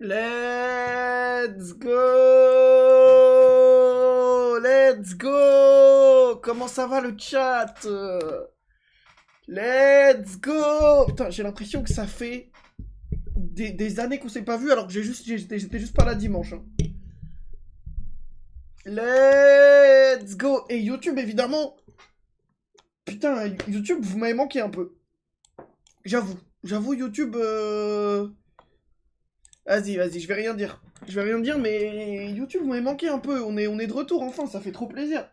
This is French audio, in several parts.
Let's go! Let's go! Comment ça va le chat? Let's go! Putain, j'ai l'impression que ça fait des années qu'on s'est pas vu alors que j'étais juste pas là dimanche. Hein. Let's go! Et YouTube, évidemment. Putain, YouTube, vous m'avez manqué un peu. J'avoue, YouTube. Vas-y, je vais rien dire. Je vais rien dire, mais YouTube, vous m'avez manqué un peu. On est de retour, enfin, ça fait trop plaisir.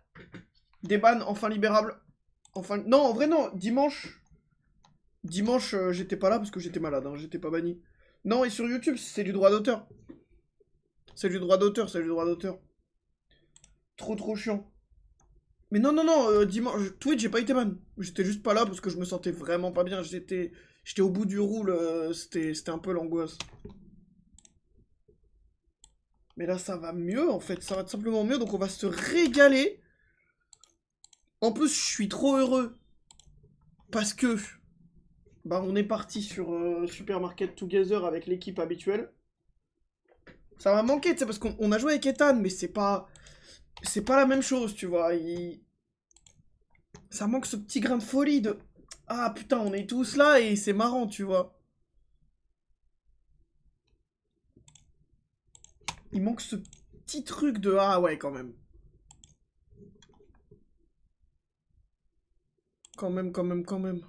Des bans, enfin libérables. Enfin, non, en vrai, non. Dimanche, j'étais pas là parce que j'étais malade, hein, j'étais pas banni. Non, et sur YouTube, c'est du droit d'auteur. C'est du droit d'auteur, c'est du droit d'auteur. Trop chiant. Mais non, dimanche, Twitch, j'ai pas été ban. J'étais juste pas là parce que je me sentais vraiment pas bien. J'étais au bout du roule, c'était un peu l'angoisse. Mais là, ça va mieux, en fait. Ça va tout simplement mieux, donc on va se régaler. En plus, je suis trop heureux. Parce que... Bah, on est parti sur Supermarket Together avec l'équipe habituelle. Ça m'a manqué, tu sais, parce qu'on a joué avec Ethan, mais c'est pas... C'est pas la même chose, tu vois. Ça manque ce petit grain de folie de... Ah, putain, on est tous là et c'est marrant, tu vois. Il manque ce petit truc de... Ah ouais, quand même. Quand même.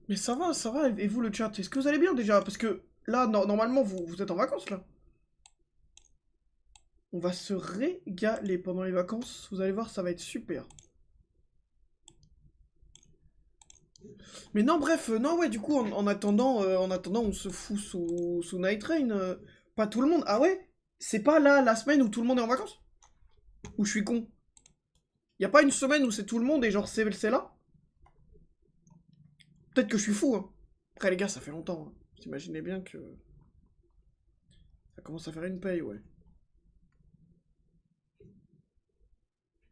Mais ça va, et vous le chat, est-ce que vous allez bien déjà? Parce que là, normalement, vous êtes en vacances là. On va se régaler pendant les vacances, vous allez voir, ça va être super. Mais non, bref, non, ouais, du coup, en attendant, on se fout sous Night Rain. Pas tout le monde. Ah ouais? C'est pas là la semaine où tout le monde est en vacances? Ou je suis con? Y a pas une semaine où c'est tout le monde et genre c'est là? Peut-être que je suis fou, hein. Après, les gars, ça fait longtemps. Hein. Vous imaginez bien que ça commence à faire une paye, ouais.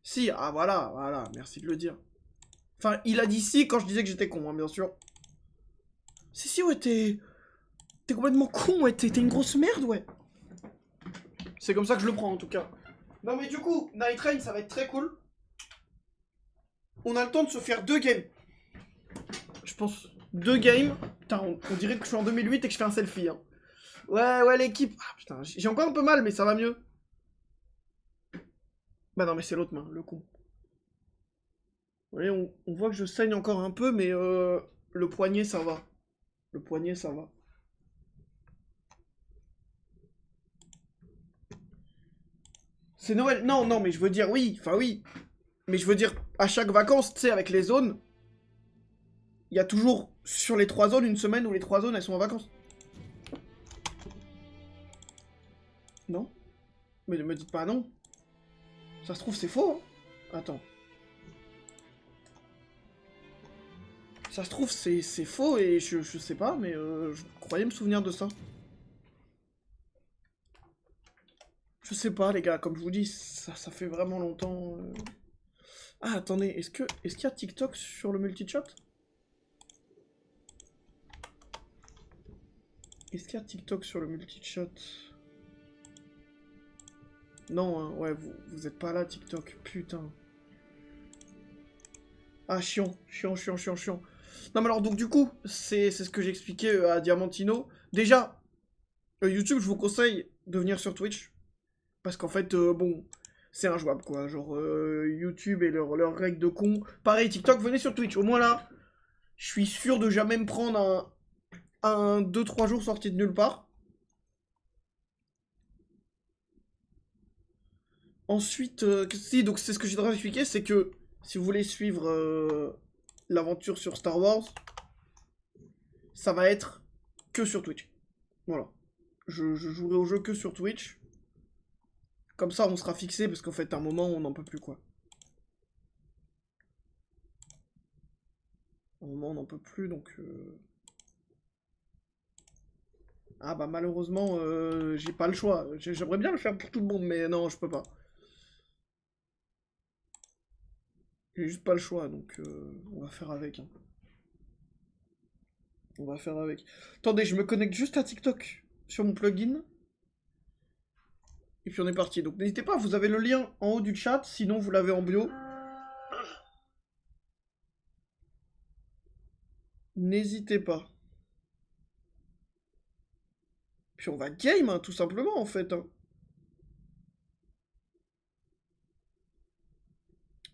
Si, ah voilà, merci de le dire. Enfin, il a dit si quand je disais que j'étais con, hein, bien sûr. Si, ouais, t'es complètement con, ouais, t'es une grosse merde, ouais. C'est comme ça que je le prends, en tout cas. Non, mais du coup, Night Rain, ça va être très cool. On a le temps de se faire 2 games. Je pense 2 games. Putain, on dirait que je suis en 2008 et que je fais un selfie, hein. Ouais, l'équipe. Ah, putain, j'ai encore un peu mal, mais ça va mieux. Bah non, mais c'est l'autre main, le con. Vous voyez, on voit que je saigne encore un peu, mais le poignet, ça va. Le poignet, ça va. C'est Noël. Non, mais je veux dire, oui, enfin oui. Mais je veux dire, à chaque vacances, tu sais, avec les zones, il y a toujours, sur les 3 zones, une semaine où les 3 zones, elles sont en vacances. Non? Mais ne me dites pas non. Ça se trouve, c'est faux, hein. Attends. Ça se trouve, c'est faux et je sais pas, mais je croyais me souvenir de ça. Je sais pas, les gars, comme je vous dis, ça fait vraiment longtemps. Ah, attendez, est-ce qu'il y a TikTok sur le multichat? Est-ce qu'il y a TikTok sur le multichat? Non, hein, ouais, vous êtes pas là, TikTok, putain. Ah, chiant. Non, mais alors, donc, du coup, c'est ce que j'expliquais à Diamantino. Déjà, YouTube, je vous conseille de venir sur Twitch. Parce qu'en fait, bon, c'est injouable, quoi. Genre, YouTube et leurs règles de con. Pareil, TikTok, venez sur Twitch. Au moins là, je suis sûr de jamais me prendre un 2-3 jours sorti de nulle part. Ensuite, si, donc c'est ce que j'ai train d'expliquer, c'est que si vous voulez suivre l'aventure sur Star Wars, ça va être que sur Twitch. Voilà. Je jouerai au jeu que sur Twitch. Comme ça, on sera fixé, parce qu'en fait, à un moment, on n'en peut plus, quoi. À un moment, on n'en peut plus, donc... Ah bah malheureusement, j'ai pas le choix. J'aimerais bien le faire pour tout le monde, mais non, je peux pas. J'ai juste pas le choix, donc on va faire avec. Hein. On va faire avec. Attendez, je me connecte juste à TikTok. sur mon plugin. Et puis on est parti. Donc n'hésitez pas, vous avez le lien en haut du chat, sinon vous l'avez en bio. N'hésitez pas. Puis on va game, hein, tout simplement, en fait. Hein.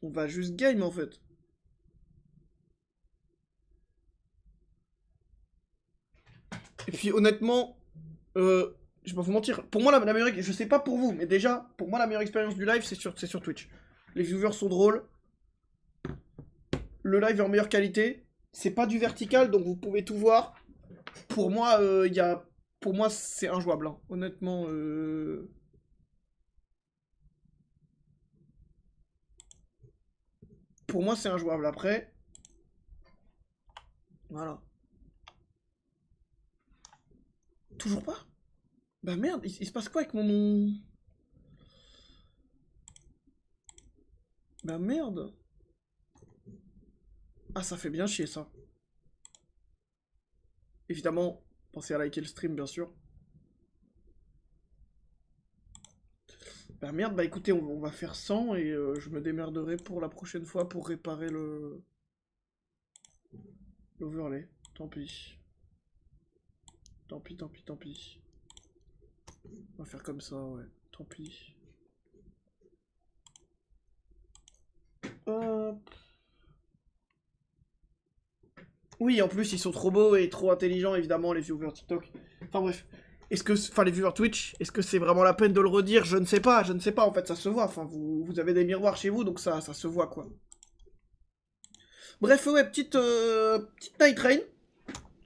On va juste game, en fait. Et puis honnêtement, je vais pas vous mentir, pour moi la meilleure, je sais pas pour vous, mais déjà, pour moi la meilleure expérience du live c'est sur Twitch. Les viewers sont drôles, le live est en meilleure qualité, c'est pas du vertical donc vous pouvez tout voir. Pour moi, pour moi c'est injouable, hein. Honnêtement. Pour moi c'est injouable après. Voilà. Toujours pas? Bah merde, il se passe quoi avec mon... Bah merde. Ah, ça fait bien chier, ça. Évidemment, pensez à liker le stream, bien sûr. Bah merde, bah écoutez, on va faire 100 et je me démerderai pour la prochaine fois pour réparer le... l'overlay. Tant pis. Tant pis, tant pis, tant pis. On va faire comme ça, ouais. Tant pis. Hop. Oui, en plus, ils sont trop beaux et trop intelligents, évidemment, les viewers TikTok. Enfin bref. Est-ce que... Enfin, les viewers Twitch, est-ce que c'est vraiment la peine de le redire? Je ne sais pas, en fait, ça se voit. Enfin, vous avez des miroirs chez vous, donc ça se voit, quoi. Bref, ouais, petite Night Rain.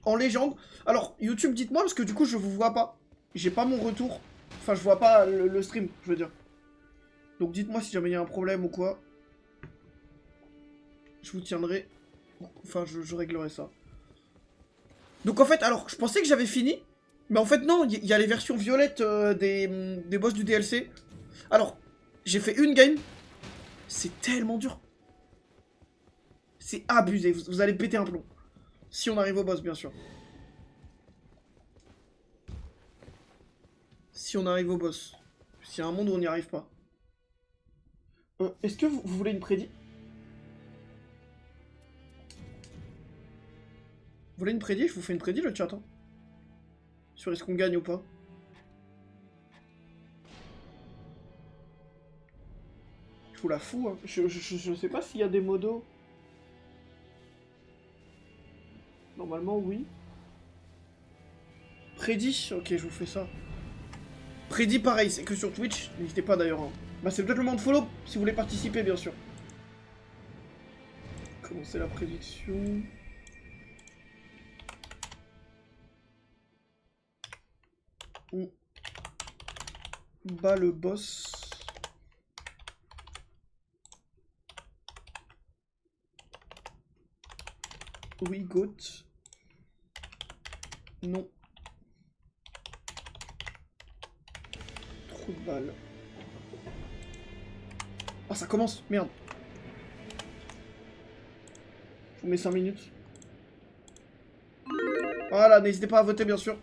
En légende. Alors, YouTube, dites-moi, parce que du coup, je vous vois pas. J'ai pas mon retour. Enfin, je vois pas le stream, je veux dire. Donc, dites-moi si jamais il y a un problème ou quoi. Je vous tiendrai. Enfin, je réglerai ça. Donc, en fait, alors, je pensais que j'avais fini. Mais en fait, non, il y a les versions violettes des boss du DLC. Alors, j'ai fait une game. C'est tellement dur. C'est abusé. Vous allez péter un plomb. Si on arrive au boss, bien sûr. Si on arrive au boss. S'il y a un monde où on n'y arrive pas. Est-ce que vous voulez une prédit? Vous voulez une prédit? Je vous fais une prédit, le chat. Hein. Sur est-ce qu'on gagne ou pas. Je vous la fous. Hein. Je sais pas s'il y a des modos. Normalement, oui. Prédit? Ok, je vous fais ça. Prédit, pareil, c'est que sur Twitch. N'hésitez pas d'ailleurs. Hein. Bah, c'est peut-être le moment de follow si vous voulez participer, bien sûr. Commencer la prédiction. On bat le boss. Oui, goat. Non. Trop de balles. Ah, ça commence. Merde. Je vous mets 5 minutes. Voilà, n'hésitez pas à voter, bien sûr.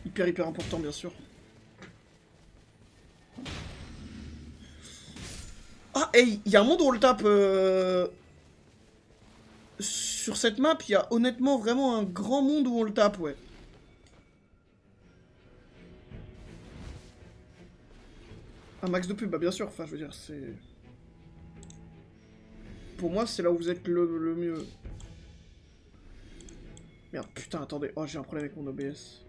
Hyper important, bien sûr. Ah, hey, il y a un monde où on le tape. Sur cette map, il y a honnêtement vraiment un grand monde où on le tape, ouais. Un max de pub, bah bien sûr, enfin je veux dire, c'est... Pour moi, c'est là où vous êtes le mieux. Merde, putain, attendez. Oh, j'ai un problème avec mon OBS.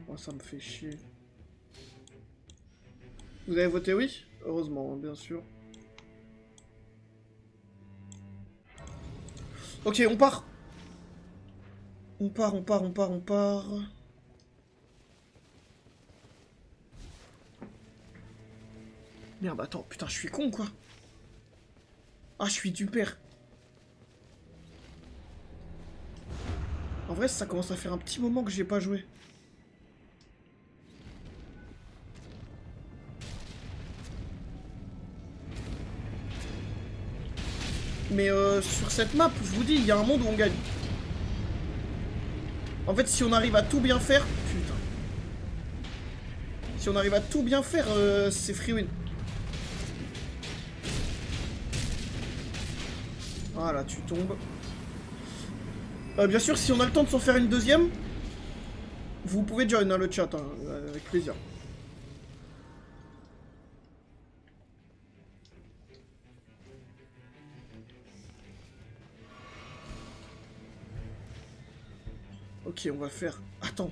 Oh, ça me fait chier. Vous avez voté oui? Heureusement, hein, bien sûr. Ok, on part. On part. Merde, attends, putain, je suis con, quoi. Ah, je suis du père. En vrai, ça commence à faire un petit moment que j'ai pas joué. Mais sur cette map, je vous dis, il y a un monde où on gagne. En fait, si on arrive à tout bien faire... Putain. Si on arrive à tout bien faire, c'est free win. Voilà, tu tombes. Bien sûr, si on a le temps de s'en faire une deuxième, vous pouvez join dans le chat, hein, avec plaisir. Ok, on va faire... Attends.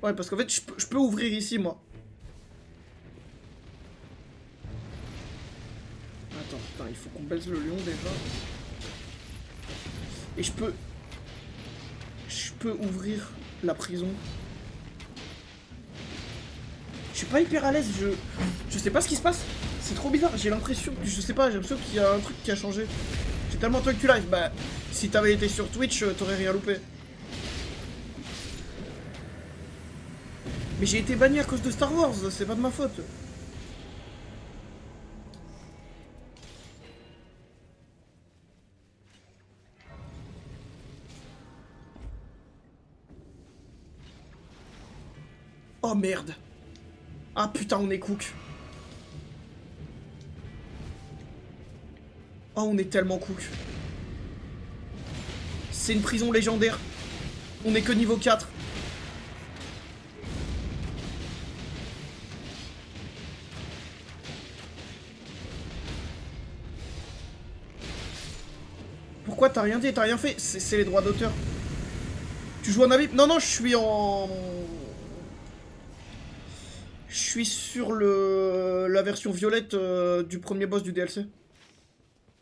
Ouais, parce qu'en fait, je peux ouvrir ici, moi. Attends, putain, il faut qu'on baisse le lion, déjà. Et je peux... Je peux ouvrir la prison. Je suis pas hyper à l'aise, je sais pas ce qui se passe. C'est trop bizarre, j'ai l'impression... Je sais pas, j'ai l'impression qu'il y a un truc qui a changé. J'ai tellement de trucs que tu live, bah... Si t'avais été sur Twitch, t'aurais rien loupé. Mais j'ai été banni à cause de Star Wars, c'est pas de ma faute. Oh merde. Ah putain, on est cook. Oh, on est tellement cook. C'est une prison légendaire. On est que niveau 4. Pourquoi t'as rien dit? T'as rien fait? C'est les droits d'auteur. Tu joues en abîme? Non, non, je suis en... Je suis sur la version violette du premier boss du DLC.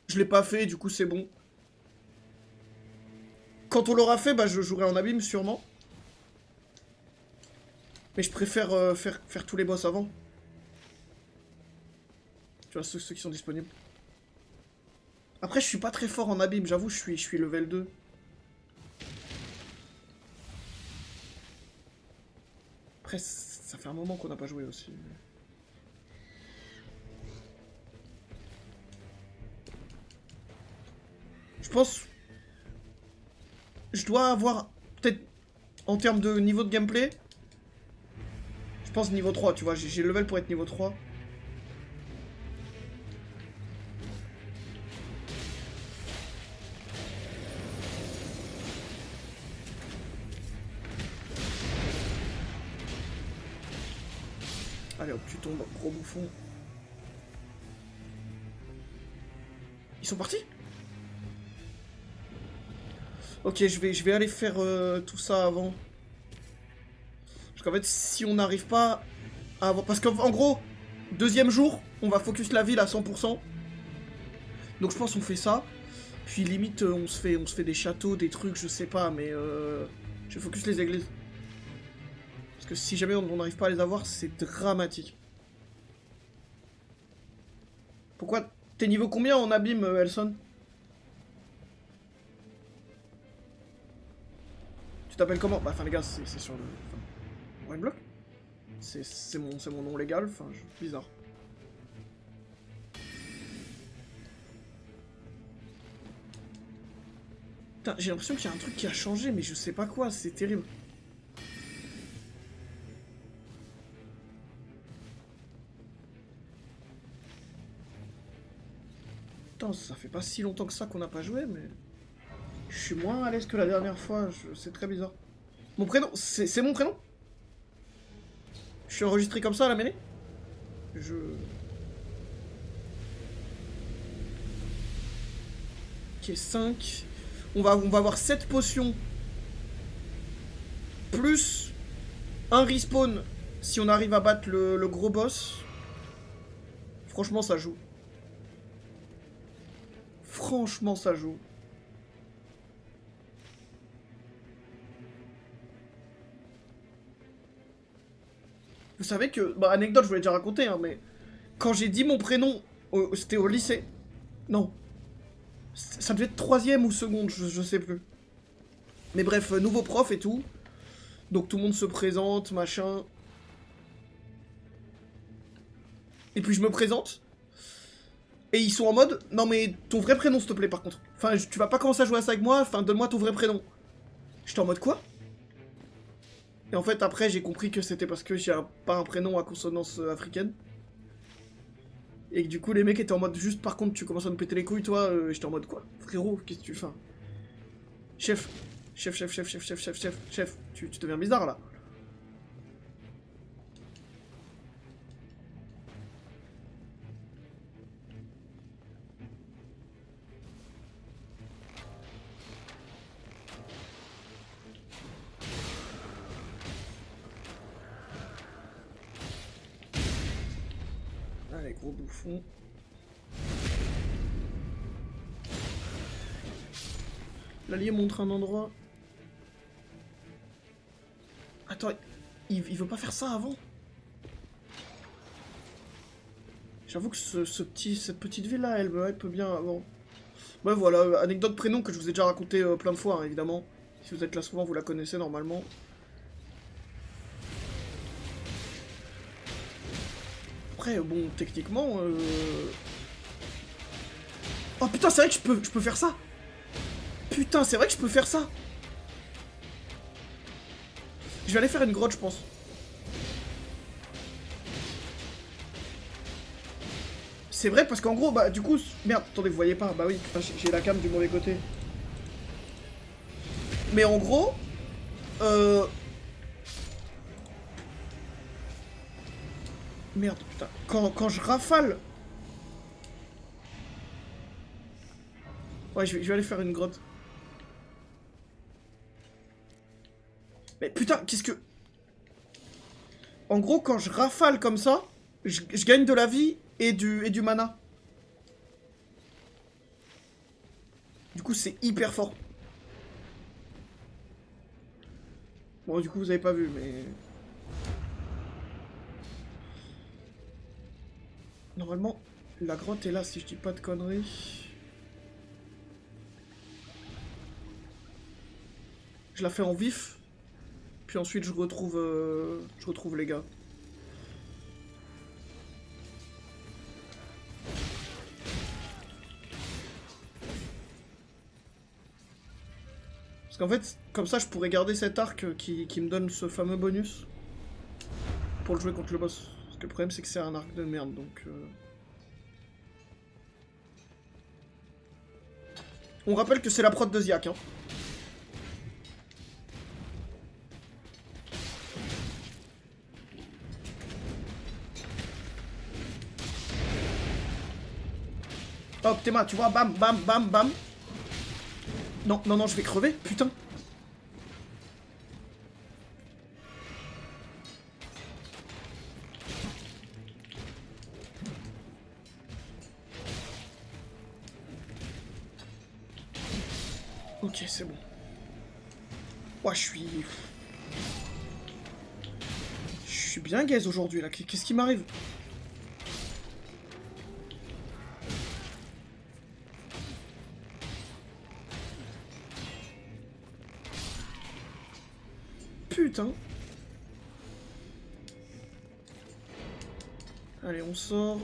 Je l'ai pas fait, du coup c'est bon. Quand on l'aura fait, bah je jouerai en abîme sûrement. Mais je préfère faire tous les boss avant. Tu vois, ceux qui sont disponibles. Après, je suis pas très fort en abîme, j'avoue, je suis level 2. Après, ça fait un moment qu'on n'a pas joué aussi. Je pense... Je dois avoir... Peut-être... En termes de niveau de gameplay... Je pense niveau 3, tu vois. J'ai le level pour être niveau 3. Allez hop, tu tombes, gros bouffon. Ils sont partis? Ok, je vais aller faire tout ça avant. Parce qu'en fait, si on n'arrive pas à avoir... Parce qu'en gros, deuxième jour, on va focus la ville à 100%. Donc je pense qu'on fait ça. Puis limite, on se fait des châteaux, des trucs, je sais pas, mais... je focus les églises. Parce que si jamais on n'arrive pas à les avoir, c'est dramatique. Pourquoi? T'es niveau combien en abîme, Elson? Tu t'appelles comment? Bah, enfin, les gars, c'est sur le... Enfin, Block. C'est mon nom légal, enfin, bizarre. Putain, j'ai l'impression qu'il y a un truc qui a changé, mais je sais pas quoi, c'est terrible. Putain, ça fait pas si longtemps que ça qu'on n'a pas joué, mais... Je suis moins à l'aise que la dernière fois, c'est très bizarre. Mon prénom, c'est mon prénom? Je suis enregistré comme ça à la mêlée? Ok, 5. On va avoir 7 potions. Plus un respawn si on arrive à battre le gros boss. Franchement, ça joue. Franchement, ça joue. Vous savez que... Bah, anecdote, je vous l'ai déjà raconté, hein, mais... Quand j'ai dit mon prénom, c'était au lycée. Non. Ça devait être 3ème ou seconde, je sais plus. Mais bref, nouveau prof et tout. Donc tout le monde se présente, machin. Et puis je me présente. Et ils sont en mode, non mais ton vrai prénom s'il te plaît par contre. Enfin, tu vas pas commencer à jouer à ça avec moi, enfin donne-moi ton vrai prénom. J'étais en mode quoi? Et en fait après j'ai compris que c'était parce que j'ai pas un prénom à consonance africaine. Et que du coup les mecs étaient en mode, juste par contre tu commences à me péter les couilles toi, j'étais en mode quoi? Frérot, qu'est-ce que tu fais? Chef, chef, tu deviens bizarre là. Allez, gros bouffon. L'allié montre un endroit. Attends, il veut pas faire ça avant? J'avoue que cette petite ville là, elle peut bien avant. Ouais voilà, anecdote prénom que je vous ai déjà raconté plein de fois, hein, évidemment. Si vous êtes là souvent, vous la connaissez normalement. Après, bon, techniquement... Oh putain, c'est vrai que je peux faire ça. Putain, c'est vrai que je peux faire ça. Je vais aller faire une grotte, je pense. C'est vrai parce qu'en gros, bah du coup... Merde, attendez, vous voyez pas. Bah oui, j'ai la cam du mauvais côté. Mais en gros... Merde, putain. Quand je rafale... Ouais, je vais aller faire une grotte. Mais putain, qu'est-ce que... En gros, quand je rafale comme ça, je gagne de la vie et du mana. Du coup, c'est hyper fort. Bon, du coup, vous avez pas vu, mais... Normalement, la grotte est là, si je dis pas de conneries. Je la fais en vif. Puis ensuite, je retrouve les gars. Parce qu'en fait, comme ça, je pourrais garder cet arc qui me donne ce fameux bonus. Pour le jouer contre le boss. Parce que le problème, c'est que c'est un arc de merde, donc... On rappelle que c'est la prod de Ziak, hein. Hop, Théma, tu vois, bam, bam, bam, bam. Non, non, non, je vais crever, putain. Ok, c'est bon. Ouah, je suis bien gaze aujourd'hui, là. Qu'est-ce qui m'arrive? Putain. Allez, on sort.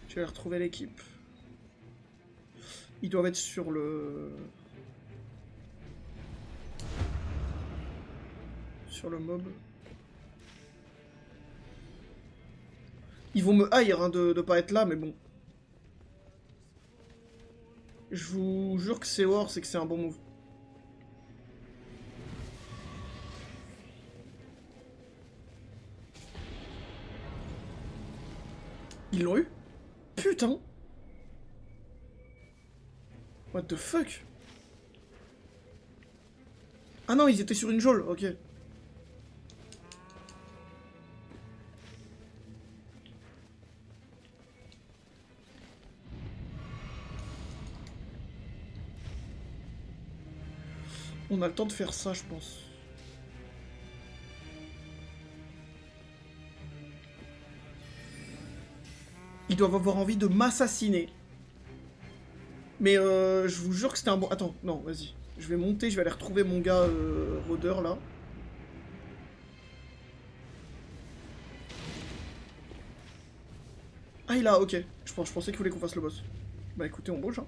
Je vais retrouver l'équipe. Ils doivent être sur le... Sur le mob. Ils vont me haïr hein, de pas être là, mais bon. Je vous jure que c'est war, c'est que c'est un bon move. Ils l'ont eu? Putain! What the fuck? Ah non, ils étaient sur une geôle, ok. On a le temps de faire ça, je pense. Ils doivent avoir envie de m'assassiner. Mais je vous jure que c'était un bon... Attends, non, vas-y. Je vais monter, je vais aller retrouver mon gars rôdeur, là. Ah, il a, ok. Je pensais qu'il voulait qu'on fasse le boss. Bah écoutez, on bouge, hein.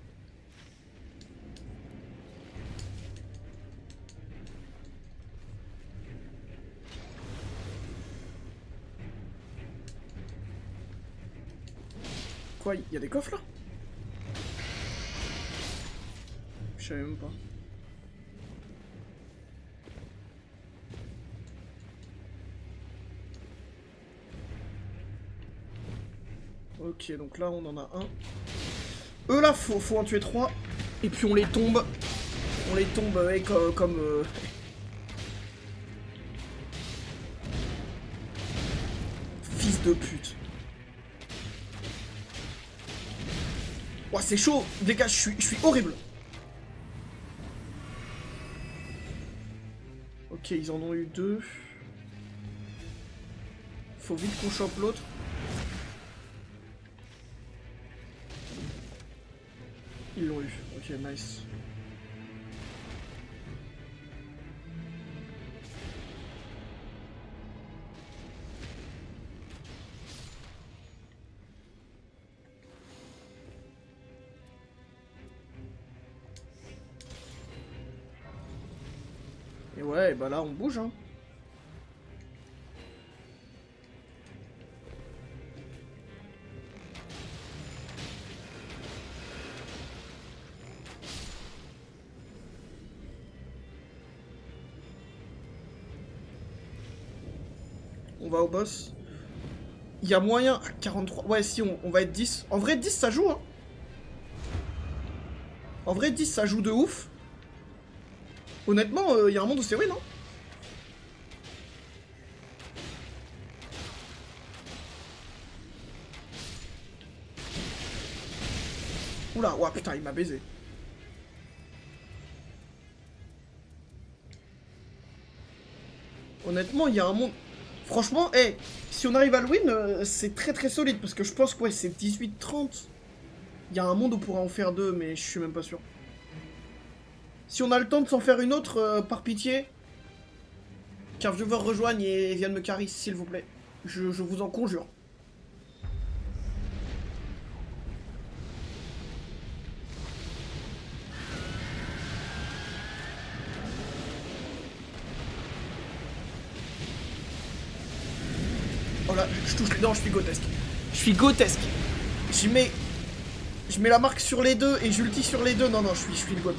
Quoi, il y a des coffres là? Je savais même pas. Ok, donc là on en a un. Eux là, faut en tuer 3. Et puis on les tombe. On les tombe comme... Fils de pute. Ouah, c'est chaud. Les gars, je suis horrible. Ok, ils en ont eu 2. Faut vite qu'on chope l'autre. Ils l'ont eu. Ok, nice. Et ouais, bah là on bouge, hein. On va au boss. Il y a moyen à 43. Ouais, si, on va être 10. En vrai, 10 ça joue, hein. En vrai, 10 ça joue de ouf. Honnêtement, il y a un monde où c'est win, non? Oula, ouah, putain, il m'a baisé. Honnêtement, il y a un monde... Franchement, hey, si on arrive à le win, c'est très très solide. Parce que je pense que ouais, c'est 18-30. Il y a un monde où on pourra en faire 2, mais je suis même pas sûr. Si on a le temps de s'en faire une autre, par pitié, qu'un viewer rejoigne et vienne me carry, s'il vous plaît. Je vous en conjure. Oh là, je touche les dents, je suis grotesque. Je suis grotesque. Je mets la marque sur les deux et j'ulti sur les deux. Non, non, je suis le goth.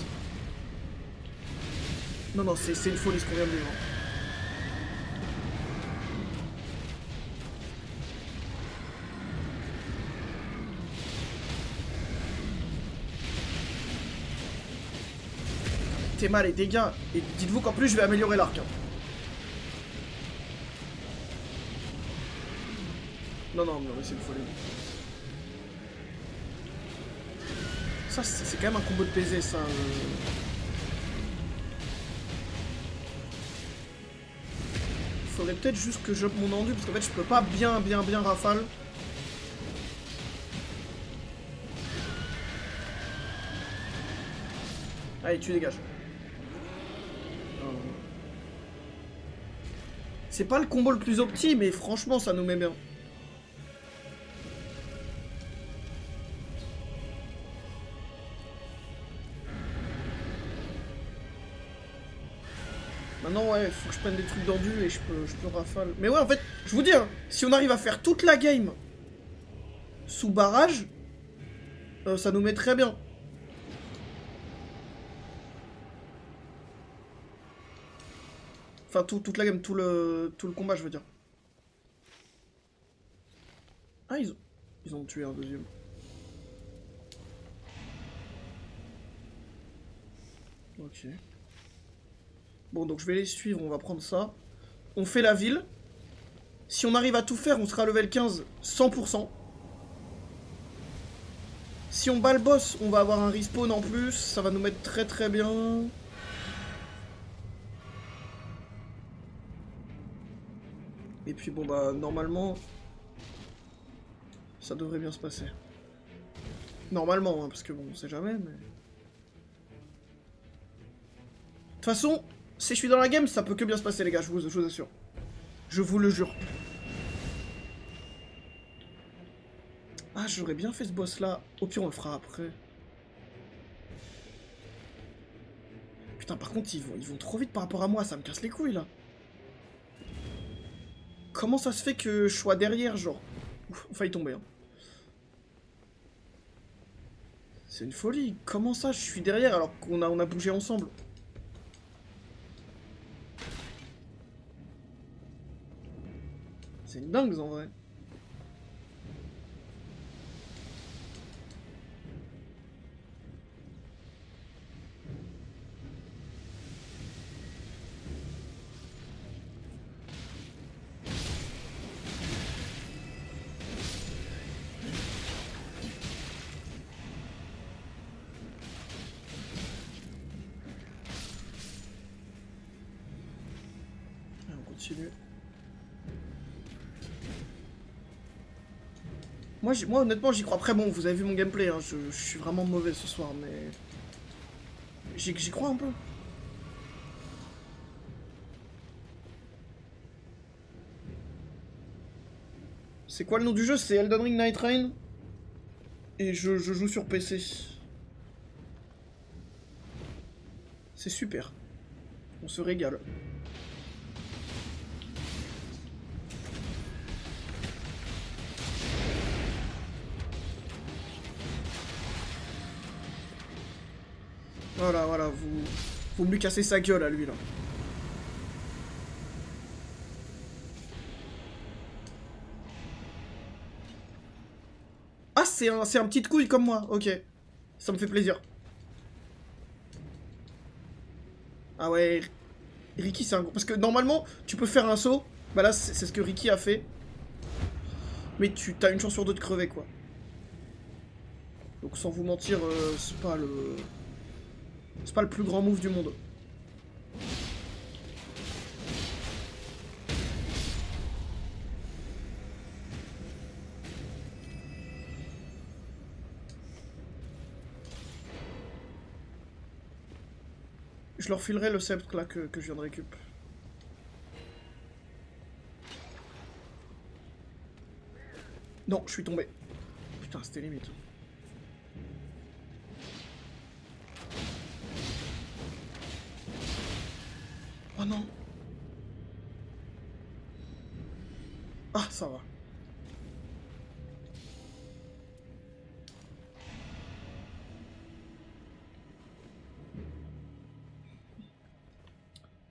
Non, non, c'est une folie ce qu'on vient de vivre. T'es mal les dégâts. Et dites-vous qu'en plus je vais améliorer l'arc. Hein. Non, non, mais c'est une folie. Ça, c'est quand même un combo de PZ, ça. Faudrait peut-être juste que j'up mon endu, parce qu'en fait, je peux pas bien rafale. Allez, tu dégages. C'est pas le combo le plus opti, mais franchement, ça nous met bien. Maintenant, ouais, faut que je prenne des trucs d'endu et je peux rafale. Mais ouais, en fait, je vous dis, hein, si on arrive à faire toute la game sous barrage, ça nous met très bien. Enfin, toute la game, tout le combat, je veux dire. Ah, ils ont tué un deuxième. Ok. Bon, donc je vais les suivre, on va prendre ça. On fait la ville. Si on arrive à tout faire, on sera level 15, 100%. Si on bat le boss, on va avoir un respawn en plus. Ça va nous mettre très très bien. Et puis bon bah, normalement... ça devrait bien se passer. Normalement, hein, parce que bon, on sait jamais, mais... De toute façon, si je suis dans la game, ça peut que bien se passer, les gars, je vous assure. Je vous le jure. Ah, j'aurais bien fait ce boss là. Au pire, on le fera après. Putain, par contre, ils vont trop vite par rapport à moi, ça me casse les couilles là. Comment ça se fait que je sois derrière, genre? Ouf, on failli tomber, hein. C'est une folie. Comment ça, je suis derrière alors on a bougé ensemble? C'est une dingue en vrai. Allez, on continue. Moi honnêtement j'y crois. Après bon, vous avez vu mon gameplay, hein, je suis vraiment mauvais ce soir, mais... J'y crois un peu. C'est quoi le nom du jeu? C'est Elden Ring Night Rain. Et je joue sur PC. C'est super. On se régale. Voilà, voilà, vous me lui cassez sa gueule à lui là. Ah, c'est un petit couille comme moi, ok. Ça me fait plaisir. Ah ouais, Ricky c'est un gros... Parce que normalement, tu peux faire un saut. Bah là, c'est ce que Ricky a fait. Mais tu as une chance sur deux de crever, quoi. Donc sans vous mentir, c'est pas le... C'est pas le plus grand move du monde. Je leur filerai le sceptre là que je viens de récup. Non, je suis tombé. Putain, c'était limite. Oh non. Ah, ça va.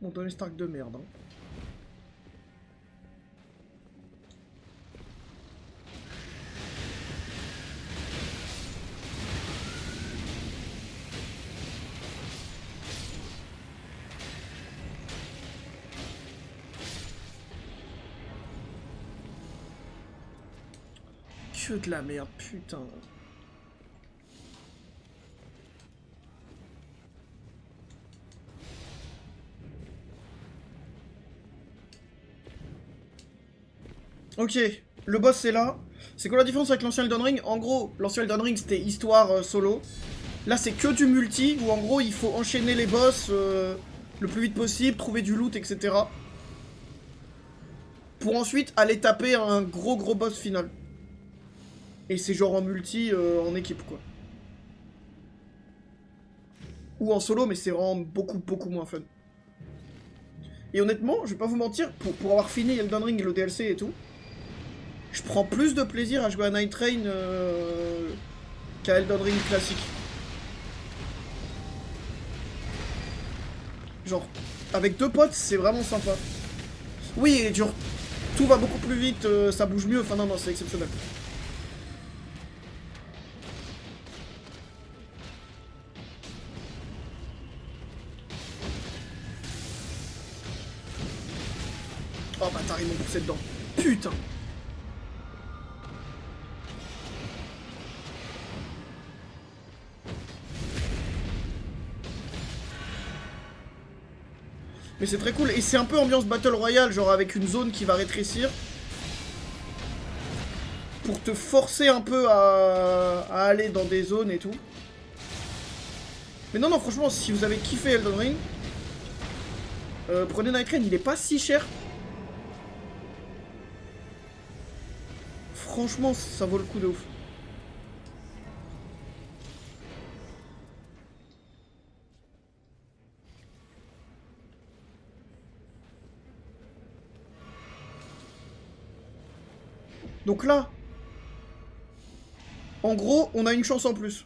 Mon Tony Stark de merde, hein. Que de la merde, putain. Ok, le boss c'est là. C'est quoi la différence avec l'ancien Elden Ring? En gros, l'ancien Elden Ring c'était histoire solo. Là c'est que du multi, où en gros il faut enchaîner les boss le plus vite possible, trouver du loot, etc. Pour ensuite aller taper un gros boss final. Et c'est genre en multi, en équipe quoi. Ou en solo, mais c'est vraiment beaucoup moins fun. Et honnêtement, je vais pas vous mentir, pour avoir fini Elden Ring et le DLC et tout, je prends plus de plaisir à jouer à Night Rain qu'à Elden Ring classique. Genre, avec deux potes, c'est vraiment sympa. Oui, et genre, tout va beaucoup plus vite, ça bouge mieux, enfin non, c'est exceptionnel. Oh bâtard, ils m'ont poussé dedans. Putain. Mais c'est très cool, et c'est un peu ambiance Battle Royale, genre avec une zone qui va rétrécir. Pour te forcer un peu à aller dans des zones et tout. Mais non, franchement, si vous avez kiffé Elden Ring, prenez Night Rain, il est pas si cher. Franchement, ça vaut le coup de ouf. Donc là, en gros, on a une chance en plus.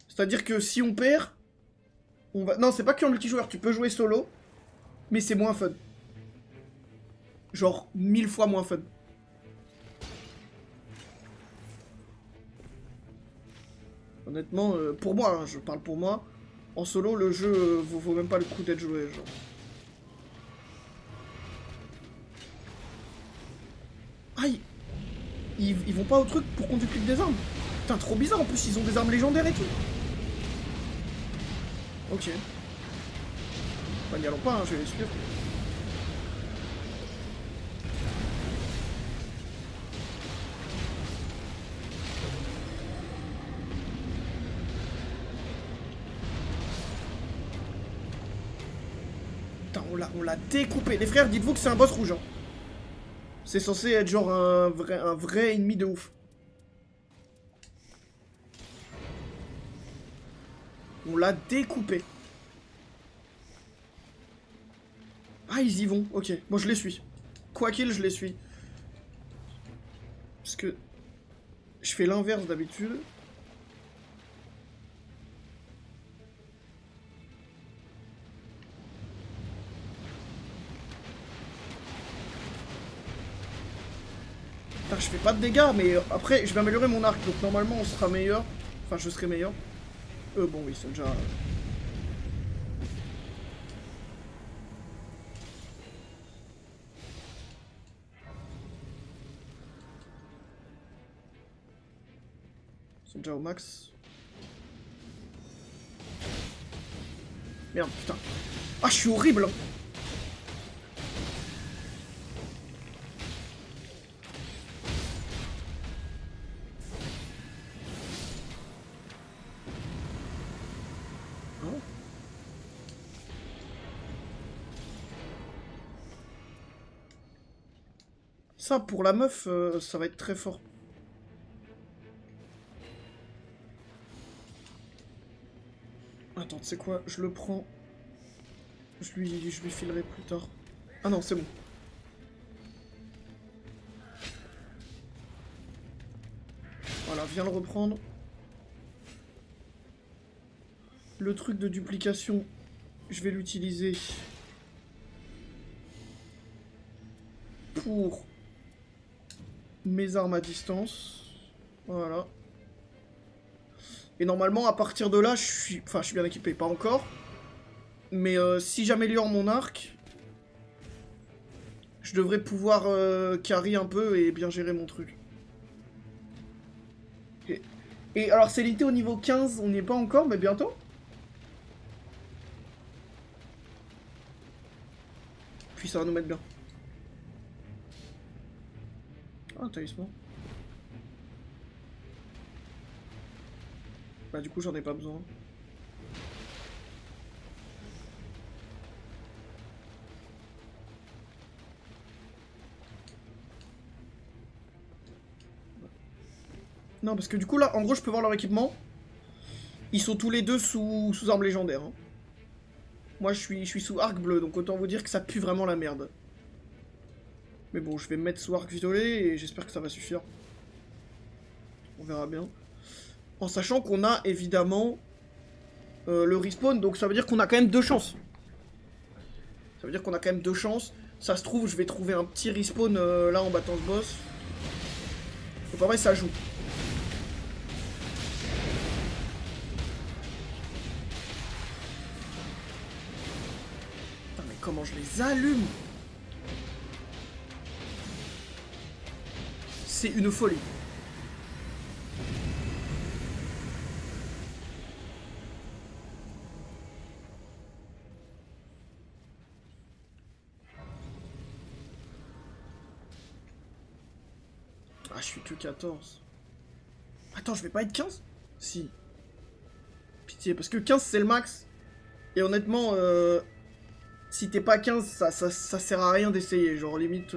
C'est-à-dire que si on perd, on va... Non, c'est pas qu'en multijoueur, tu peux jouer solo, mais c'est moins fun. Genre, 1000 fois moins fun. Honnêtement, pour moi, hein, je parle pour moi, en solo, le jeu vaut même pas le coup d'être joué, genre. Aïe, ils vont pas au truc pour qu'on duplique des armes. Putain, trop bizarre, en plus, ils ont des armes légendaires et tout. Ok. Enfin, n'y allons pas, hein, je vais les suivre. Putain, on l'a découpé. Les frères, dites-vous que c'est un boss rouge. Hein. C'est censé être genre un vrai ennemi de ouf. On l'a découpé. Ah, ils y vont. Ok. Bon, je les suis. Quoi qu'il, je les suis. Parce que... Je fais l'inverse d'habitude. Putain, je fais pas de dégâts, mais après, je vais améliorer mon arc. Donc normalement, on sera meilleur. Enfin, je serai meilleur. Bon, ils sont déjà... Ils sont déjà au max. Merde, putain. Ah, je suis horrible hein. Oh. Ça, pour la meuf, ça va être très fort. Attends, tu sais quoi? Je le prends. Je lui filerai plus tard. Ah non, c'est bon. Voilà, viens le reprendre. Le truc de duplication, je vais l'utiliser pour mes armes à distance. Voilà. Et normalement, à partir de là, je suis bien équipé. Pas encore. Mais si j'améliore mon arc, je devrais pouvoir carry un peu et bien gérer mon truc. Et alors, c'est limité au niveau 15, on n'y est pas encore, mais bientôt. Puis ça va nous mettre bien. Ah, talisman. Bah du coup, j'en ai pas besoin. Non, parce que du coup, là, en gros, je peux voir leur équipement. Ils sont tous les deux sous armes légendaires. Hein. Moi, je suis sous arc bleu, donc autant vous dire que ça pue vraiment la merde. Mais bon, je vais me mettre sous arc violet et j'espère que ça va suffire. On verra bien. En sachant qu'on a évidemment le respawn, donc ça veut dire qu'on a quand même 2 chances. Ça veut dire qu'on a quand même 2 chances. Ça se trouve, je vais trouver un petit respawn là en battant ce boss. Donc en vrai, ça joue. Putain, mais comment je les allume? C'est une folie. Ah, je suis que 14. Attends, je vais pas être 15? Si. Pitié, parce que 15 c'est le max. Et honnêtement, si t'es pas 15, ça sert à rien d'essayer. Genre, limite...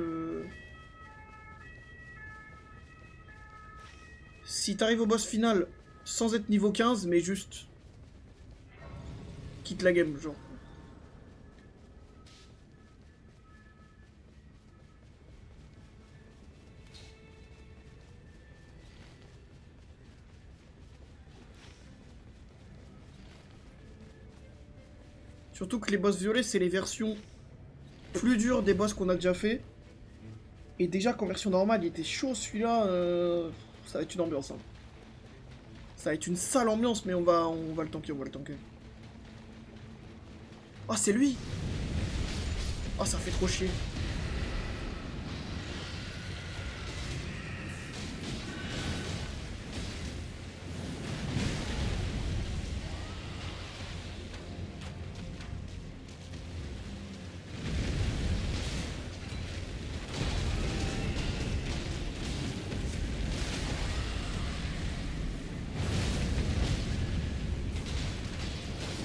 Si t'arrives au boss final sans être niveau 15, mais juste... quitte la game, genre. Surtout que les boss violets, c'est les versions plus dures des boss qu'on a déjà fait. Et déjà qu'en version normale, il était chaud celui-là. Ça va être une ambiance. Hein. Ça va être une sale ambiance, mais on va le tanker, on va le tanker. Ah, c'est lui! Ah, ça fait trop chier.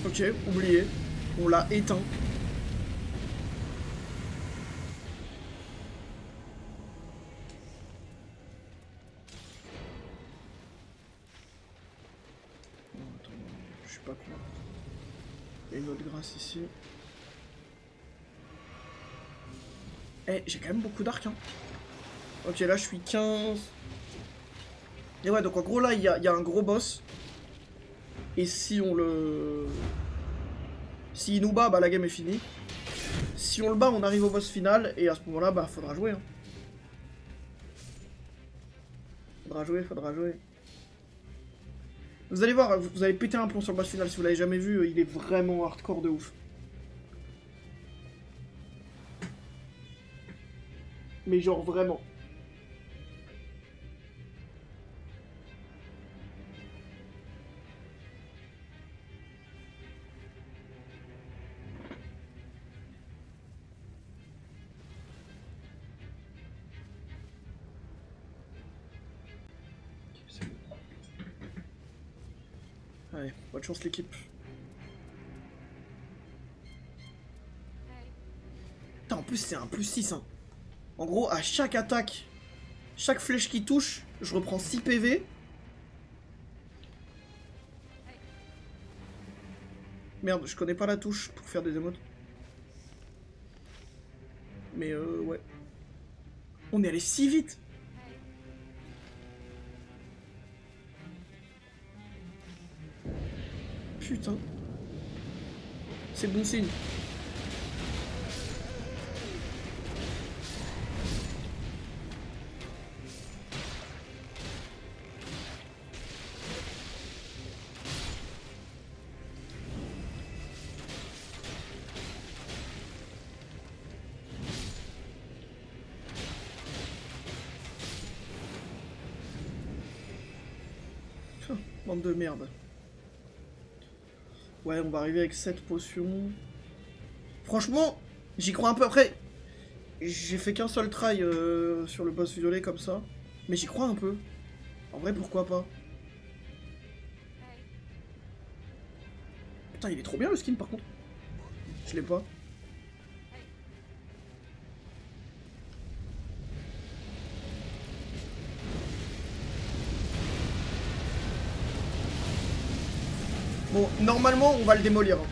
Ok, oublié. On l'a éteint. Non, attends, je suis pas con. Il y a une autre grâce ici. Eh, j'ai quand même beaucoup d'arc, hein. Ok, là, je suis 15. Et ouais, donc en gros, là, il y a un gros boss. Et si on le... S'il nous bat, bah la game est finie. Si on le bat, on arrive au boss final. Et à ce moment-là, bah faudra jouer. Hein. Faudra jouer, faudra jouer. Vous allez voir, vous allez péter un plomb sur le boss final. Si vous l'avez jamais vu, il est vraiment hardcore de ouf. Mais genre vraiment. Allez, bonne chance l'équipe. Putain, en plus c'est un plus 6. Hein. En gros, à chaque attaque, chaque flèche qui touche, je reprends 6 PV. Merde, je connais pas la touche pour faire des émotes. Mais ouais. On est allé si vite. Putain. C'est bon signe. Bande de merde. Ouais, on va arriver avec 7 potions. Franchement, j'y crois un peu. Après, j'ai fait qu'un seul try sur le boss violet comme ça. Mais j'y crois un peu. En vrai, pourquoi pas. Putain, il est trop bien le skin par contre. Je l'ai pas. Bon, normalement, on va le démolir. Hein.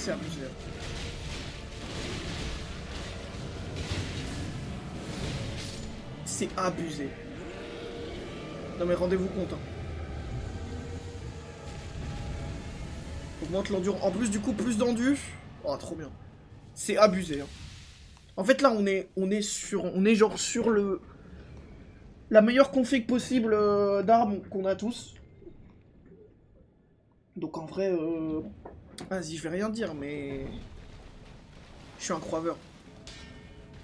C'est abusé. C'est abusé. Non mais rendez-vous compte. Hein. Augmente l'endurance. En plus du coup, plus d'endu. Oh, trop bien. C'est abusé. Hein. En fait là, on est genre sur la meilleure config possible d'armes qu'on a tous. Donc en vrai, vas-y, je vais rien dire, mais je suis un croiveur.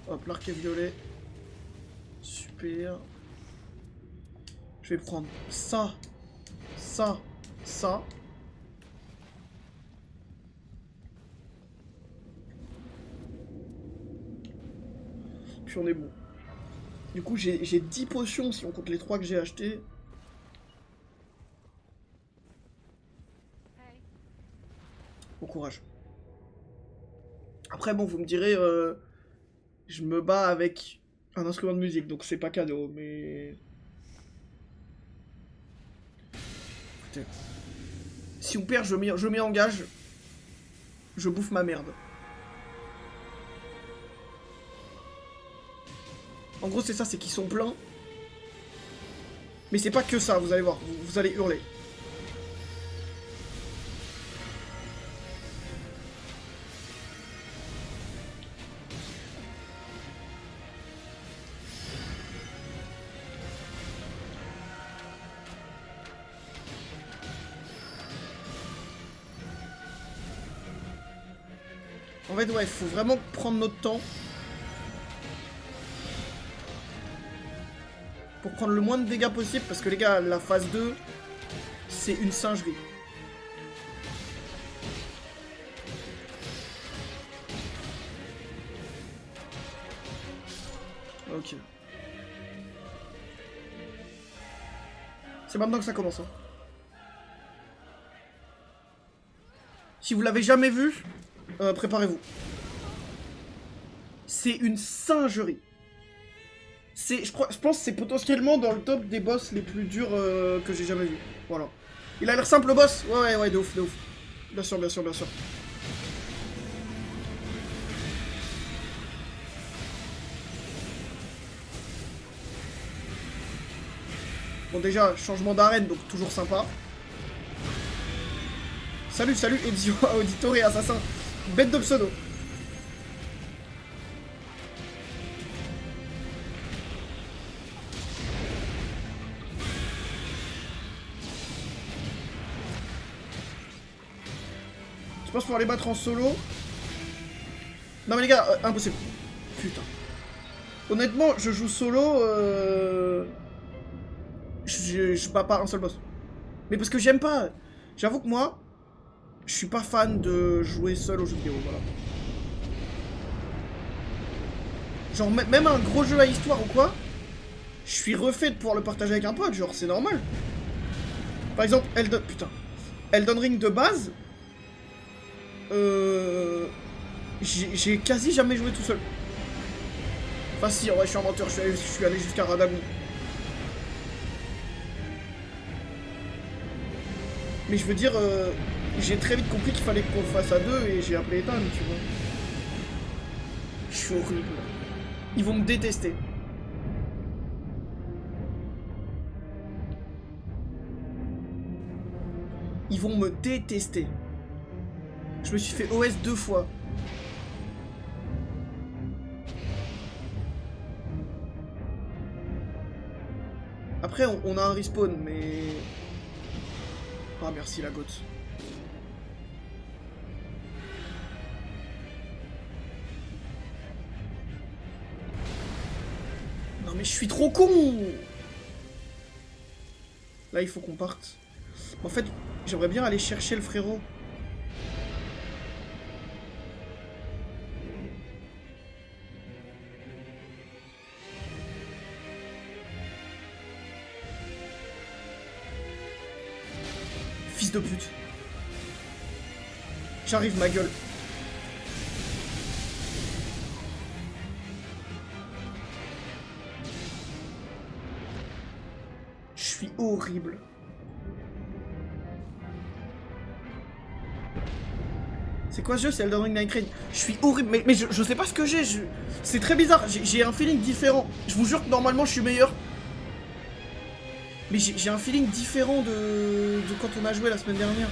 Hop, l'arc est violet. Super. Je vais prendre ça, ça, ça. Puis on est bon. Du coup, j'ai 10 potions si on compte les 3 que j'ai achetés. Bon courage. Après, bon, vous me direz, je me bats avec un instrument de musique, donc c'est pas cadeau, mais... Écoutez. Si on perd, je m'y engage. Je bouffe ma merde. En gros, c'est ça, c'est qu'ils sont pleins. Mais c'est pas que ça, vous allez voir. Vous allez hurler. En fait, ouais, il faut vraiment prendre notre temps. Pour prendre le moins de dégâts possible, parce que les gars, la phase 2, c'est une singerie. Ok. C'est maintenant que ça commence. Hein. Si vous l'avez jamais vu, préparez-vous. C'est une singerie. Je pense que c'est potentiellement dans le top des boss les plus durs que j'ai jamais vu. Voilà. Il a l'air simple le boss. Ouais, de ouf, de ouf. Bien sûr, bien sûr, bien sûr. Bon déjà, changement d'arène, donc toujours sympa. Salut, Ezio, Auditore et Assassin. Bête de pseudo. Je pense pouvoir les battre en solo. Non mais les gars, impossible. Putain. Honnêtement, je joue solo. Je bats pas un seul boss. Mais parce que j'aime pas. J'avoue que moi, je suis pas fan de jouer seul aux jeux vidéo, voilà. Genre, même un gros jeu à histoire ou quoi, je suis refait de pouvoir le partager avec un pote, genre, c'est normal. Par exemple, Elden Ring de base, j'ai quasi jamais joué tout seul. Enfin si, ouais, je suis un menteur, je suis allé jusqu'à Radagon. Mais je veux dire, j'ai très vite compris qu'il fallait qu'on le fasse à deux et j'ai appelé Ethan, tu vois. Je suis horrible. Ils vont me détester. Ils vont me détester. Je me suis fait OS 2 fois. Après, on a un respawn, mais... Ah, merci la gote. Non mais je suis trop con. Là, il faut qu'on parte. En fait, j'aimerais bien aller chercher le frérot. Fils de pute. J'arrive, ma gueule. Je suis horrible. C'est quoi ce jeu? C'est Elden Ring Night Rain. Je suis horrible, mais je sais pas ce que j'ai. C'est très bizarre, j'ai un feeling différent. Je vous jure que normalement je suis meilleur. Mais j'ai un feeling différent de quand on a joué la semaine dernière.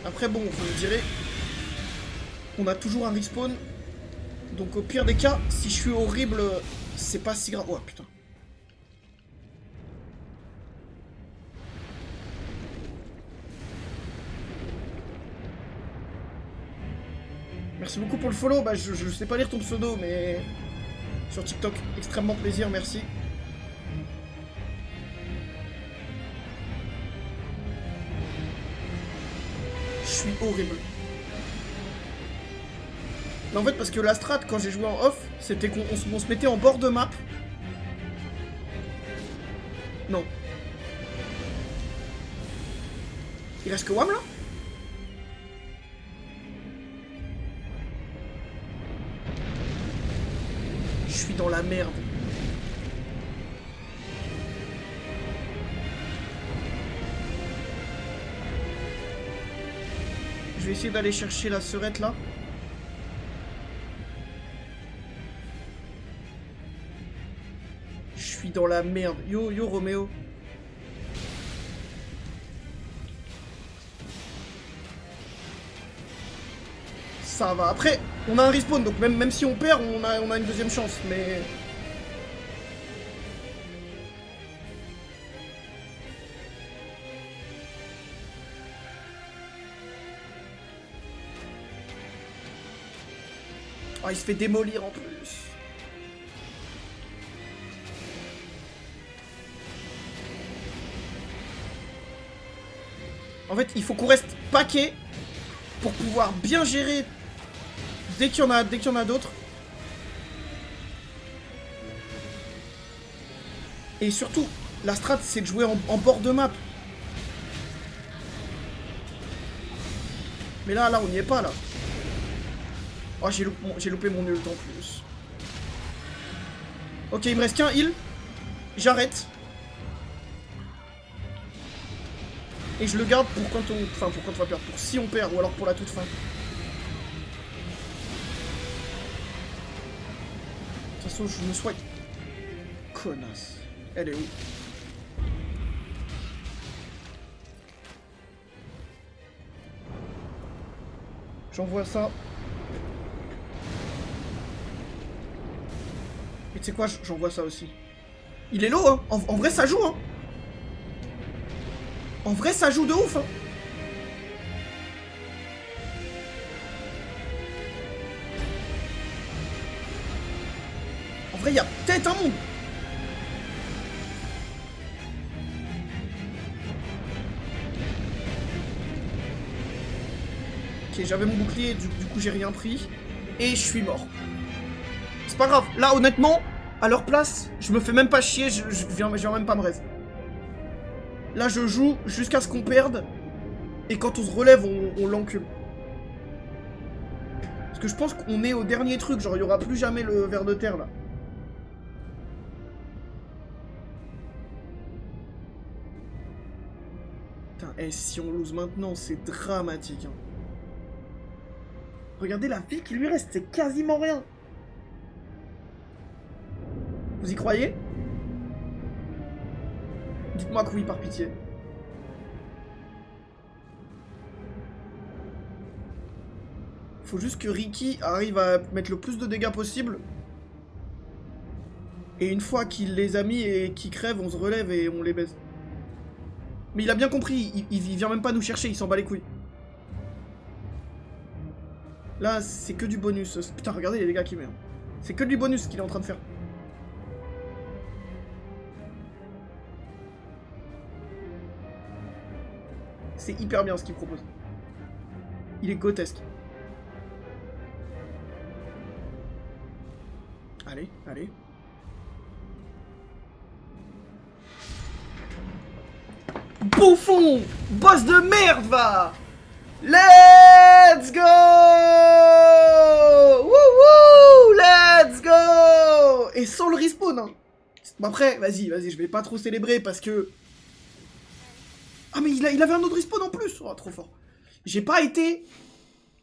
Après bon, vous me direz, on a toujours un respawn. Donc au pire des cas, si je suis horrible, c'est pas si grave. Oh putain. Merci beaucoup pour le follow, bah je sais pas lire ton pseudo, mais... sur TikTok. Extrêmement plaisir, merci. Je suis horrible. Mais en fait, parce que la strat, quand j'ai joué en off, c'était qu'on se mettait en bord de map. Non. Il reste que WAM là? Je suis dans la merde. Je vais essayer d'aller chercher la serette là. Je suis dans la merde. Yo Roméo. Ça va. Après, on a un respawn, donc même si on perd, on a une deuxième chance, mais... Ah, il se fait démolir en plus. En fait, il faut qu'on reste paquet pour pouvoir bien gérer dès qu'il y en a d'autres. Et surtout, la strat, c'est de jouer en bord de map. Mais là, on n'y est pas, là. Oh, j'ai loupé mon ult en plus. Ok, il me reste qu'un heal. J'arrête. Et je le garde pour quand on... Enfin, pour quand on va perdre. Pour si on perd, ou alors pour la toute fin. De toute façon, je me soigne. Connasse. Elle est où? J'envoie ça. Et tu sais quoi, j'envoie ça aussi. Il est low, hein. En vrai, ça joue, hein. En vrai, ça joue de ouf, hein. En vrai, il y a peut-être un monde. Ok, j'avais mon bouclier, du coup, j'ai rien pris. Et je suis mort. C'est pas grave. Là, honnêtement, à leur place, je me fais même pas chier, je viens même pas me raise. Là, je joue jusqu'à ce qu'on perde. Et quand on se relève, on l'encule. Parce que je pense qu'on est au dernier truc. Genre, il y aura plus jamais le ver de terre, là. Putain, eh, si on lose maintenant, c'est dramatique. Hein. Regardez la vie qui lui reste, c'est quasiment rien. Vous y croyez? Dites-moi que oui, par pitié. Faut juste que Ricky arrive à mettre le plus de dégâts possible. Et une fois qu'il les a mis et qu'ils crèvent, on se relève et on les baise. Mais il a bien compris, il vient même pas nous chercher, il s'en bat les couilles. Là, c'est que du bonus. Putain, regardez les dégâts qu'il met. C'est que du bonus qu'il est en train de faire. C'est hyper bien ce qu'il propose. Il est grotesque. Allez, allez. Bouffon! Boss de merde, va! Let's go! Wouhou! Let's go! Et sans le respawn, hein. Bon après, vas-y, je vais pas trop célébrer parce que... Ah mais il avait un autre respawn en plus. Oh, trop fort. J'ai pas été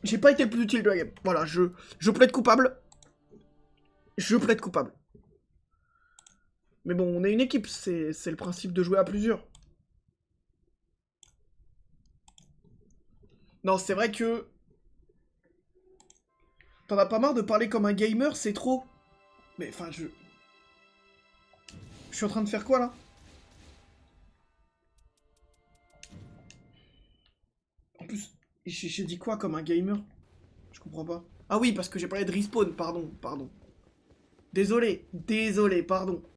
le plus utile de la game. Voilà, je plaide coupable. Je plaide coupable. Mais bon, on est une équipe, c'est le principe de jouer à plusieurs. Non, c'est vrai que... T'en as pas marre de parler comme un gamer, c'est trop. Mais enfin, je suis en train de faire quoi, là? En plus, j'ai dit quoi comme un gamer? Je comprends pas. Ah oui, parce que j'ai parlé de respawn, pardon. Désolé, désolé, pardon.